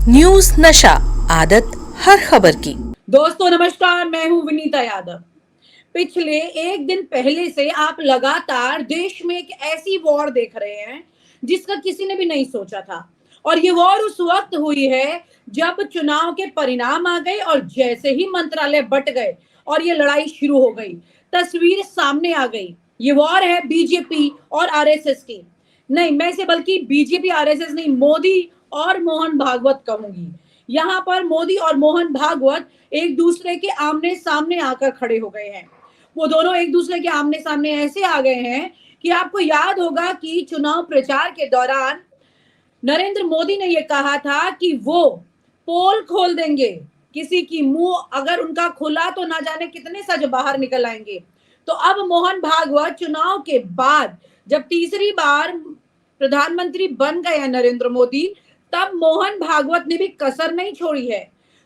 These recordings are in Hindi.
न्यूज नशा, आदत हर खबर की। दोस्तों नमस्कार, मैं हूं विनीता यादव। पिछले एक दिन पहले से आप लगातार देश में एक ऐसी वॉर देख रहे हैं जिसका किसी ने भी नहीं सोचा था। और ये वॉर उस वक्त हुई है जब चुनाव के परिणाम आ गए और जैसे ही मंत्रालय बंट गए और ये लड़ाई शुरू हो गई, तस्वीर सामने आ गई। ये वॉर है बीजेपी और आरएसएस की। नहीं, मैं इसे बल्कि बीजेपी आरएसएस नहीं, मोदी और मोहन भागवत कहूंगी। यहाँ पर मोदी और मोहन भागवत एक दूसरे के आमने सामने आकर खड़े हो गए हैं। वो दोनों एक दूसरे के आमने सामने ऐसे आ गए हैं कि आपको याद होगा कि चुनाव प्रचार के दौरान नरेंद्र मोदी ने यह कहा था कि वो पोल खोल देंगे, किसी की मुंह अगर उनका खुला तो ना जाने कितने सज बाहर निकल आएंगे। तो अब मोहन भागवत चुनाव के बाद जब तीसरी बार प्रधानमंत्री बन गए हैं नरेंद्र मोदी, तब मोहन भागवत ने भी कसर नहीं छोड़ी है।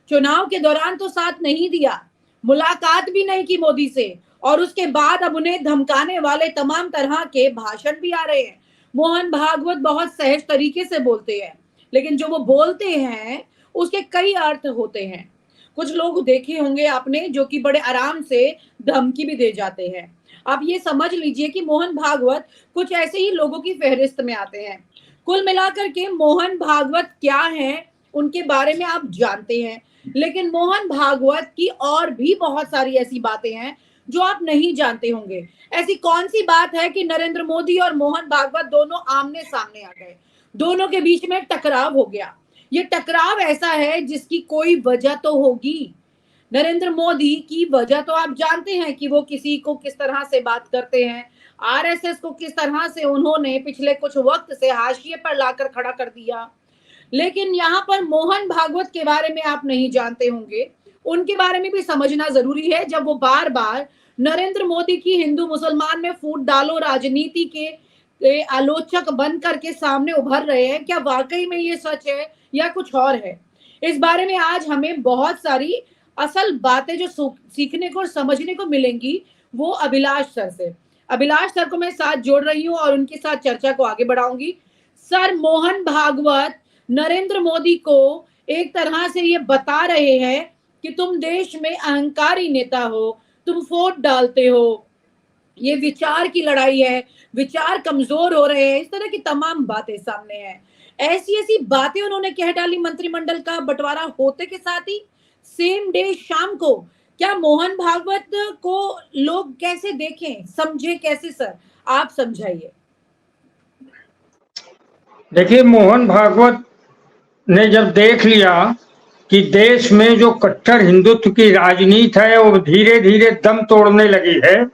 चुनाव के दौरान तो साथ नहीं दिया, मुलाकात भी नहीं की मोदी से, और उसके बाद अब उन्हें धमकाने वाले तमाम तरह के भाषण भी आ रहे हैं। मोहन भागवत बहुत सहज तरीके से बोलते हैं, लेकिन जो वो बोलते हैं उसके कई अर्थ होते हैं। कुछ लोग देखे होंगे आपने जो कि बड़े आराम से धमकी भी दे जाते हैं। आप ये समझ लीजिए कि मोहन भागवत कुछ ऐसे ही लोगों की फहरिस्त में आते हैं। कुल मिलाकर के मोहन भागवत क्या हैं उनके बारे में आप जानते हैं, लेकिन मोहन भागवत की और भी बहुत सारी ऐसी बातें हैं जो आप नहीं जानते होंगे। ऐसी कौन सी बात है कि नरेंद्र मोदी और मोहन भागवत दोनों आमने सामने आ गए, दोनों के बीच में टकराव हो गया। ये टकराव ऐसा है जिसकी कोई वजह तो होगी। नरेंद्र मोदी की वजह तो आप जानते हैं कि वो किसी को किस तरह से बात करते हैं, आरएसएस को किस तरह से उन्होंने पिछले कुछ वक्त से हाशिए पर लाकर खड़ा कर दिया। लेकिन यहाँ पर मोहन भागवत के बारे में आप नहीं जानते होंगे, उनके बारे में भी समझना जरूरी है। जब वो बार बार नरेंद्र मोदी की हिंदू मुसलमान में फूट डालो राजनीति के आलोचक बन करके सामने उभर रहे हैं, क्या वाकई में ये सच है या कुछ और है? इस बारे में आज हमें बहुत सारी असल बातें जो सीखने को और समझने को मिलेंगी वो अभिलाष सर से। अभिलाष सर को मैं साथ जोड़ रही हूँ और उनके साथ चर्चा को आगे बढ़ाऊंगी। सर, मोहन भागवत नरेंद्र मोदी को एक तरह से ये बता रहे हैं कि तुम देश में अहंकारी नेता हो, तुम वोट डालते हो, ये विचार की लड़ाई है, विचार कमजोर हो रहे हैं, इस तरह की तमाम बातें सामने हैं। ऐसी ऐसी बातें उन्होंने कह डाली मंत्रिमंडल का बंटवारा होते के साथ ही सेम डे शाम को। क्या मोहन भागवत को लोग कैसे देखें, समझे कैसे? सर आप समझाइए। देखिए, मोहन भागवत ने जब देख लिया कि देश में जो कट्टर हिंदुत्व की राजनीति है वो धीरे धीरे दम तोड़ने लगी है,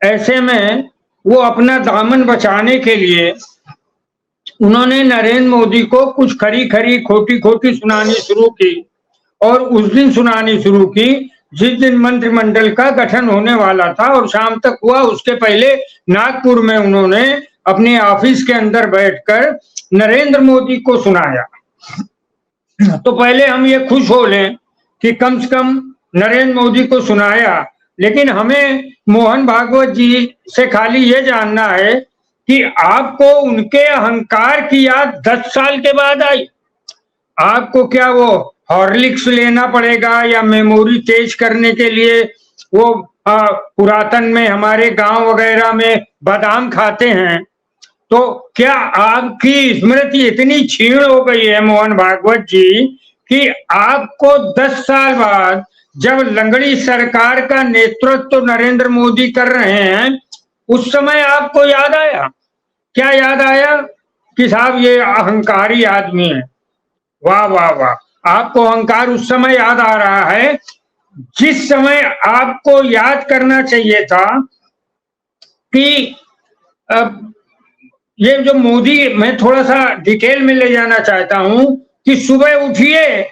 ऐसे में वो अपना दामन बचाने के लिए उन्होंने नरेंद्र मोदी को कुछ खरी खरी खोटी खोटी सुनानी शुरू की। और उस दिन सुनानी शुरू की जिस दिन मंत्रिमंडल का गठन होने वाला था, और शाम तक हुआ। उसके पहले नागपुर में उन्होंने अपने ऑफिस के अंदर बैठकर नरेंद्र मोदी को सुनाया। तो पहले हम ये खुश हो लें कि कम से कम नरेंद्र मोदी को सुनाया, लेकिन हमें मोहन भागवत जी से खाली ये जानना है कि आपको उनके अहंकार की याद 10 साल के बाद आई। आपको क्या वो हॉर्लिक्स लेना पड़ेगा या मेमोरी तेज करने के लिए वो पुरातन में हमारे गांव वगैरह में बादाम खाते हैं? तो क्या आपकी स्मृति इतनी क्षीण हो गई है मोहन भागवत जी कि आपको 10 साल बाद जब लंगड़ी सरकार का नेतृत्व तो नरेंद्र मोदी कर रहे हैं, उस समय आपको याद आया? क्या याद आया कि साहब ये अहंकारी आदमी है? वाह वाह वाह! आपको अहंकार उस समय याद आ रहा है जिस समय आपको याद करना चाहिए था कि ये जो मोदी, मैं थोड़ा सा डिटेल में ले जाना चाहता हूं कि सुबह उठिए,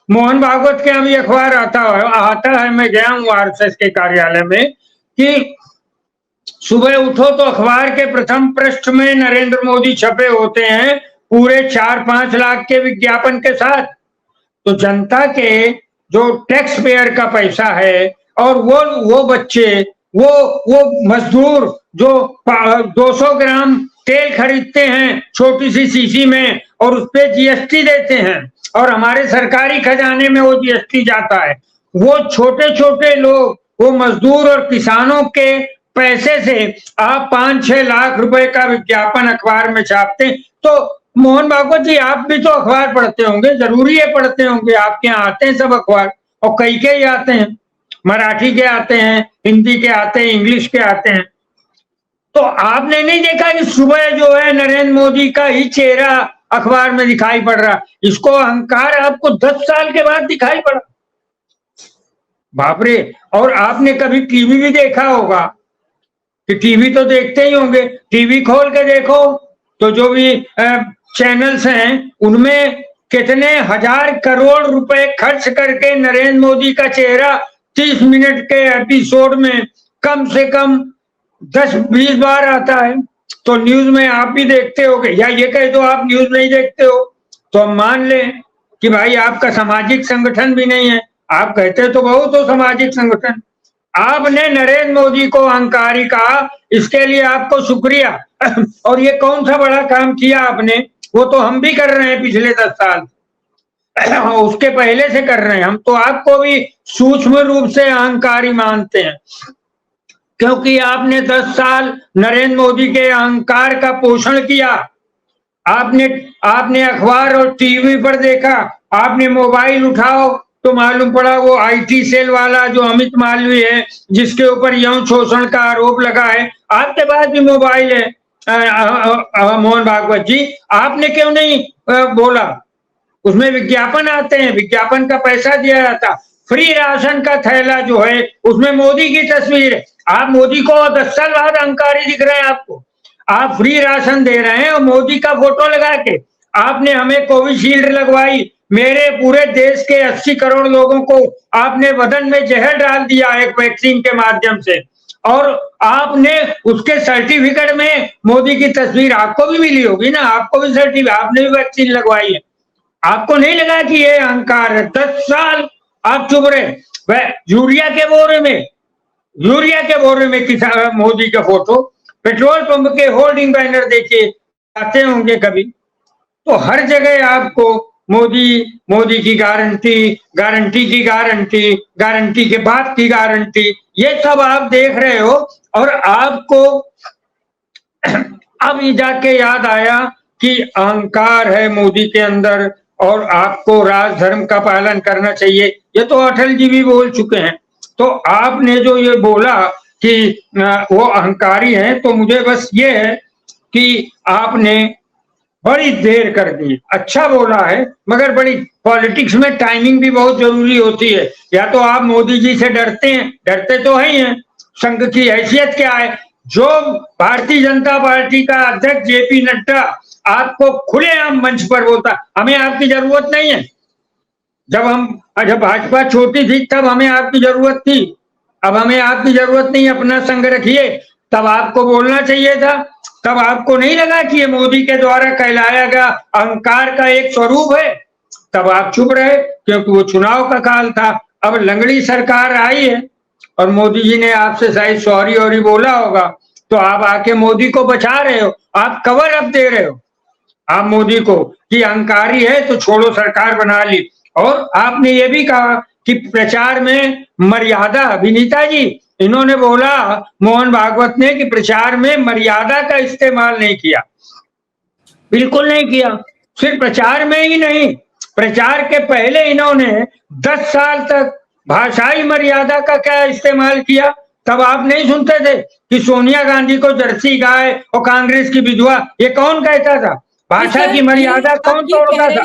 मोहन भागवत के अभी अखबार आता है, मैं गया हूं आरएसएस के कार्यालय में, कि सुबह उठो तो अखबार के प्रथम पृष्ठ में नरेंद्र मोदी छपे होते हैं पूरे 4-5 लाख के विज्ञापन के साथ। तो जनता के जो टैक्स पेयर का पैसा है, और वो बच्चे, वो मजदूर जो 200 ग्राम तेल खरीदते हैं छोटी सी शीशी में और उस पे जीएसटी देते हैं, और हमारे सरकारी खजाने में वो जीएसटी जाता है। वो छोटे छोटे लोग, वो मजदूर और किसानों के पैसे से आप 5-6 लाख रुपए का विज्ञापन अखबार में छापते। तो मोहन भागवत जी, आप भी तो अखबार पढ़ते होंगे, जरूरी है पढ़ते होंगे, आपके यहाँ आते हैं सब अखबार, और कई के ही आते हैं, मराठी के आते हैं, हिंदी के आते हैं, इंग्लिश के आते हैं। तो आपने नहीं देखा कि सुबह जो है नरेंद्र मोदी का ही चेहरा अखबार में दिखाई पड़ रहा? इसको अहंकार आपको 10 साल के बाद दिखाई पड़ा? बाप रे। और आपने कभी टीवी भी देखा होगा, कि टीवी तो देखते ही होंगे, टीवी खोल के देखो तो जो भी चैनल्स हैं उनमें कितने हजार करोड़ रुपए खर्च करके नरेंद्र मोदी का चेहरा 30 मिनट के एपिसोड में कम से कम 10-20 बार आता है। तो न्यूज में आप भी देखते होगे, या ये कह दो आप न्यूज नहीं देखते हो, तो हम मान लें कि भाई आपका सामाजिक संगठन भी नहीं है। आप कहते तो बहुत हो सामाजिक संगठन। आपने नरेंद्र मोदी को अहंकारी कहा, इसके लिए आपको शुक्रिया। और ये कौन सा बड़ा काम किया आपने, वो तो हम भी कर रहे हैं पिछले 10 साल, उसके पहले से कर रहे हैं। हम तो आपको भी सूक्ष्म रूप से अहंकारी मानते हैं, क्योंकि आपने 10 साल नरेंद्र मोदी के अहंकार का पोषण किया। आपने अखबार और टीवी पर देखा, आपने मोबाइल उठाओ तो मालूम पड़ा वो आईटी सेल वाला जो अमित मालवीय है, जिसके ऊपर यौन शोषण का आरोप लगा है, आपके पास भी मोबाइल है। मोहन भागवत जी, आपने क्यों नहीं बोला? उसमें विज्ञापन आते हैं, विज्ञापन का पैसा दिया जाता। फ्री राशन का थैला जो है उसमें मोदी की तस्वीर है। आप मोदी को 10 साल बाद अहंकारी दिख रहे हैं आपको। आप फ्री राशन दे रहे हैं और मोदी का फोटो लगा के। आपने हमें कोविशील्ड लगवाई, मेरे पूरे देश के 80 करोड़ लोगों को आपने बदन में जहर डाल दिया एक वैक्सीन के माध्यम से, और आपने उसके सर्टिफिकेट में मोदी की तस्वीर आपको भी मिली होगी ना, आपको भी सर्टिफिकेट, आपने भी वैक्सीन लगवाई है। आपको नहीं लगा कि ये अहंकार है? 10 साल आप चुप रहे। वह यूरिया के बोरे में किसान मोदी का फोटो, पेट्रोल पंप के होल्डिंग बैनर देखिए, आते होंगे कभी। तो हर जगह आपको मोदी की गारंटी के बाद की गारंटी, ये सब आप देख रहे हो। और आपको अब जाके याद आया कि अहंकार है मोदी के अंदर और आपको राजधर्म का पालन करना चाहिए। ये तो अटल जी भी बोल चुके हैं। तो आपने जो ये बोला कि वो अहंकारी हैं, तो मुझे बस ये है कि आपने बड़ी देर कर दी। अच्छा बोला है, मगर बड़ी पॉलिटिक्स में टाइमिंग भी बहुत जरूरी होती है। या तो आप मोदी जी से डरते तो है ही हैं। संघ की हैसियत क्या है? जो भारतीय जनता पार्टी का अध्यक्ष जेपी नड्डा आपको खुलेआम मंच पर बोलता, हमें आपकी जरूरत नहीं है। जब भाजपा छोटी थी तब हमें आपकी जरूरत थी, अब हमें आपकी जरूरत नहीं, अपना संघ रखिए। तब आपको बोलना चाहिए था। तब आपको नहीं लगा कि ये मोदी के द्वारा कहलाया गया अहंकार का एक स्वरूप है? तब आप चुप रहे, क्योंकि वो चुनाव का काल था। अब लंगड़ी सरकार आई है और मोदी जी ने आपसे शायद सॉरी और बोला होगा, तो आप आके मोदी को बचा रहे हो, आप कवर अप दे रहे हो आप मोदी को कि अहंकारी है तो छोड़ो, सरकार बना ली। और आपने ये भी कहा कि प्रचार में मर्यादा, विनीता जी इन्होंने बोला, मोहन भागवत ने, कि प्रचार में मर्यादा का इस्तेमाल नहीं किया। बिल्कुल नहीं किया। सिर्फ प्रचार में ही नहीं, प्रचार के पहले इन्होंने 10 साल तक भाषाई मर्यादा का क्या इस्तेमाल किया? तब आप नहीं सुनते थे कि सोनिया गांधी को जर्सी गाय और कांग्रेस की विधवा, ये कौन कहता था? भाषा की मर्यादा कौन तोड़ता था?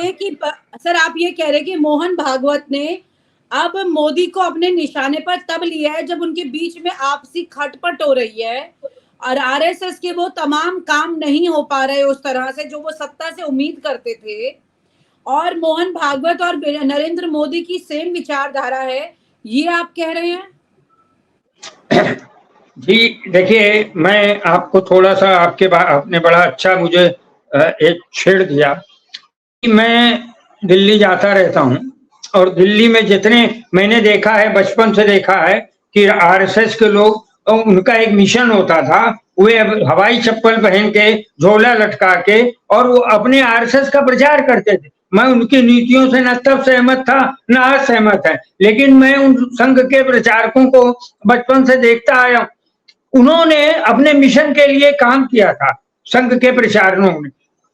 सर, आप ये कह रहे हैं कि मोहन भागवत ने अब मोदी को अपने निशाने पर तब लिया है जब उनके बीच में आपसी खटपट हो रही है और आरएसएस के वो तमाम काम नहीं हो पा रहे उस तरह से जो वो सत्ता से उम्मीद करते थे, और मोहन भागवत और नरेंद्र मोदी की सेम विचारधारा है, ये आप कह रहे हैं? जी देखिए, मैं आपको थोड़ा सा आपने बड़ा अच्छा मुझे एक छेड़ दिया कि मैं दिल्ली जाता रहता हूँ, और दिल्ली में जितने मैंने देखा है, बचपन से देखा है कि आरएसएस के लोग, उनका एक मिशन होता था, वे हवाई चप्पल पहन के, झोला लटका के, और वो अपने आरएसएस का प्रचार करते थे। मैं उनकी नीतियों से न तब सहमत था न आज सहमत है, लेकिन मैं उन संघ के प्रचारकों को बचपन से देखता आया हूं। उन्होंने अपने मिशन के लिए काम किया था, संघ के प्रचारकों ने।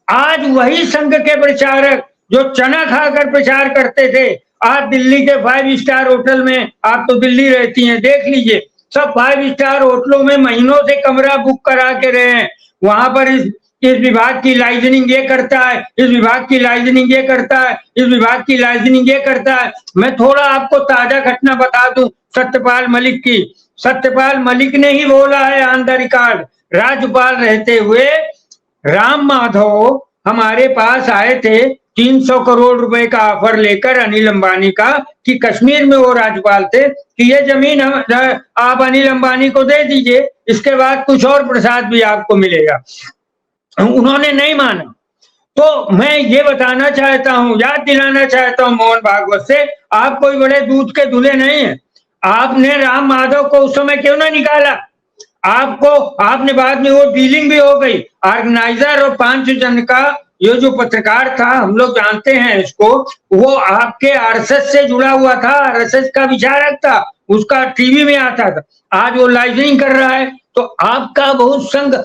आज वही संघ के प्रचारक जो चना खाकर प्रचार करते थे, आज दिल्ली के 5 स्टार होटल में, आप तो दिल्ली रहती हैं, देख लीजिए, सब 5 स्टार होटलों में महीनों से कमरा बुक करा के रहे हैं। वहां पर इस विभाग की लाइजनिंग ये करता है, इस विभाग की लाइजनिंग ये करता है, इस विभाग की लाइजनिंग ये करता है। मैं थोड़ा आपको ताजा घटना बता दूं सत्यपाल मलिक की। सत्यपाल मलिक ने ही बोला है ऑन द रिकॉर्ड, राज्यपाल रहते हुए राम माधव हमारे पास आए थे 300 करोड़ रुपए का ऑफर लेकर अनिल अंबानी का, कि कश्मीर में वो राज्यपाल थे, कि ये जमीन आप अनिल अंबानी को दे दीजिए, इसके बाद कुछ और प्रसाद भी आपको मिलेगा। उन्होंने नहीं माना। तो मैं ये बताना चाहता हूं, याद दिलाना चाहता हूं मोहन भागवत से, आप कोई बड़े दूध के धुले नहीं है। आपने राम माधव को उस समय क्यों ना निकाला? आपने बाद में, वो डीलिंग भी हो गई, ऑर्गेनाइजर और 5 जन का ये जो पत्रकार था, हम लोग जानते हैं इसको, वो आपके आरएसएस से जुड़ा हुआ था, आरएसएस का विचारक था, उसका टीवी में आता था। आज वो लाइजनिंग कर रहा है। तो आपका बहुत संघ,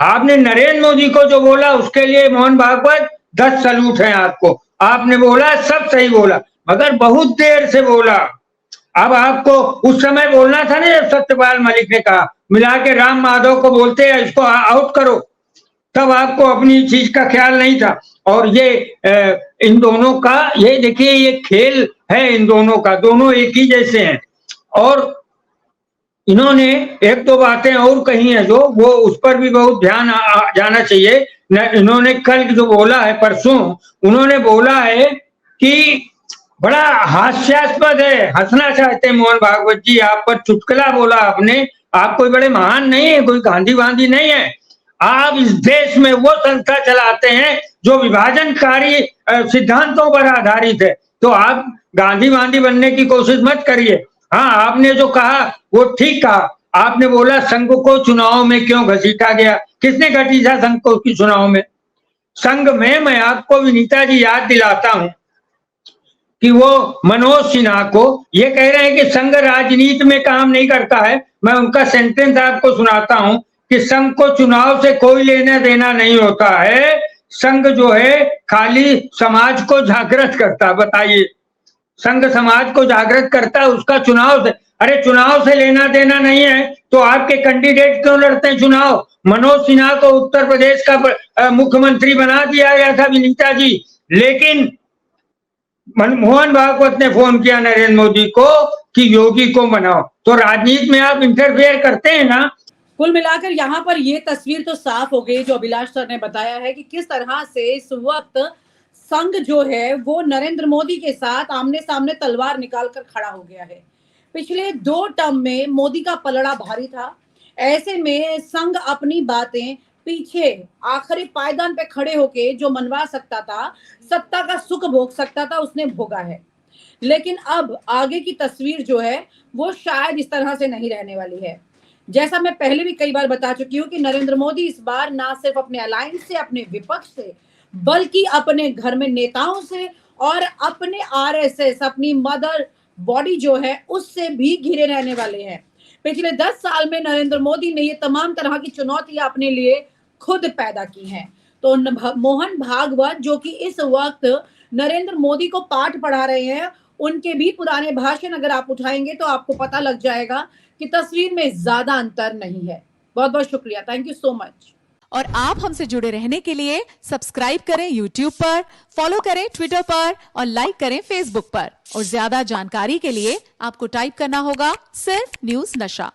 आपने नरेंद्र मोदी को जो बोला उसके लिए मोहन भागवत 10 सैल्यूट है आपको। आपने बोला, सब सही बोला, मगर बहुत देर से बोला। अब आपको उस समय बोलना था ना, जब सत्यपाल मलिक ने कहा, मिला के राम माधव को बोलते हैं इसको आउट करो, तब आपको अपनी चीज का ख्याल नहीं था। और ये इन दोनों का, ये देखिए, ये खेल है इन दोनों का, दोनों एक ही जैसे हैं। और इन्होंने 1-2 बातें और कही हैं जो, वो उस पर भी बहुत ध्यान जाना चाहिए। इन्होंने कल जो बोला है, परसों उन्होंने बोला है कि बड़ा हास्यास्पद है, हंसना चाहते हैं मोहन भागवत जी, आप पर चुटकुला बोला आपने। आप कोई बड़े महान नहीं है, कोई गांधी वांधी नहीं है। आप इस देश में वो संस्था चलाते हैं जो विभाजनकारी सिद्धांतों पर आधारित है। तो आप गांधी वांधी बनने की कोशिश मत करिए। हाँ, आपने जो कहा वो ठीक कहा। आपने बोला संघ को चुनाव में क्यों घसीटा गया? किसने घसीटा संघ को की चुनाव में? संघ में मैं आपको विनीता जी याद दिलाता हूं कि वो मनोज सिन्हा को ये कह रहे हैं कि संघ राजनीति में काम नहीं करता है। मैं उनका सेंटेंस आपको सुनाता हूं कि संघ को चुनाव से कोई लेना देना नहीं होता है, संघ जो है खाली समाज को जागृत करता। बताइए, संघ समाज को जागृत करता है, उसका चुनाव से, अरे चुनाव से लेना देना नहीं है तो आपके कैंडिडेट क्यों लड़ते हैं चुनाव? मनोज सिन्हा को उत्तर प्रदेश का मुख्यमंत्री बना दिया गया था विनीता जी, लेकिन मोहन भागवत ने फोन किया नरेंद्र मोदी को कि योगी को बनाओ। तो राजनीति में आप इंटरफेयर करते हैं ना। कुल मिलाकर यहाँ पर ये तस्वीर तो साफ हो गई जो अभिलाष सर ने बताया है कि किस तरह से इस वक्त संघ जो है वो नरेंद्र मोदी के साथ आमने सामने तलवार निकालकर खड़ा हो गया है। पिछले 2 टर्म में मोदी का पलड़ा भारी था। ऐसे में संघ अपनी बातें पीछे आखिरी पायदान पे खड़े होके जो मनवा सकता था, सत्ता का सुख भोग सकता था, उसने भोगा है। लेकिन अब आगे की तस्वीर जो है वो शायद इस तरह से नहीं रहने वाली है। जैसा मैं पहले भी कई बार बता चुकी हूँ कि नरेंद्र मोदी इस बार ना सिर्फ अपने अलायंस से, अपने विपक्ष से, बल्कि अपने घर में नेताओं से और अपने आरएसएस, अपनी मदर बॉडी जो है उससे भी घिरे रहने वाले हैं। पिछले 10 साल में नरेंद्र मोदी ने ये तमाम तरह की चुनौतियां अपने लिए खुद पैदा की हैं। तो मोहन भागवत जो कि इस वक्त नरेंद्र मोदी को पाठ पढ़ा रहे हैं, उनके भी पुराने भाषण अगर आप उठाएंगे तो आपको पता लग जाएगा कि तस्वीर में ज्यादा अंतर नहीं है। बहुत बहुत शुक्रिया, थैंक यू सो मच। और आप हमसे जुड़े रहने के लिए सब्सक्राइब करें YouTube पर, फॉलो करें Twitter पर और लाइक करें Facebook पर। और ज्यादा जानकारी के लिए आपको टाइप करना होगा सिर्फ न्यूज़ नशा।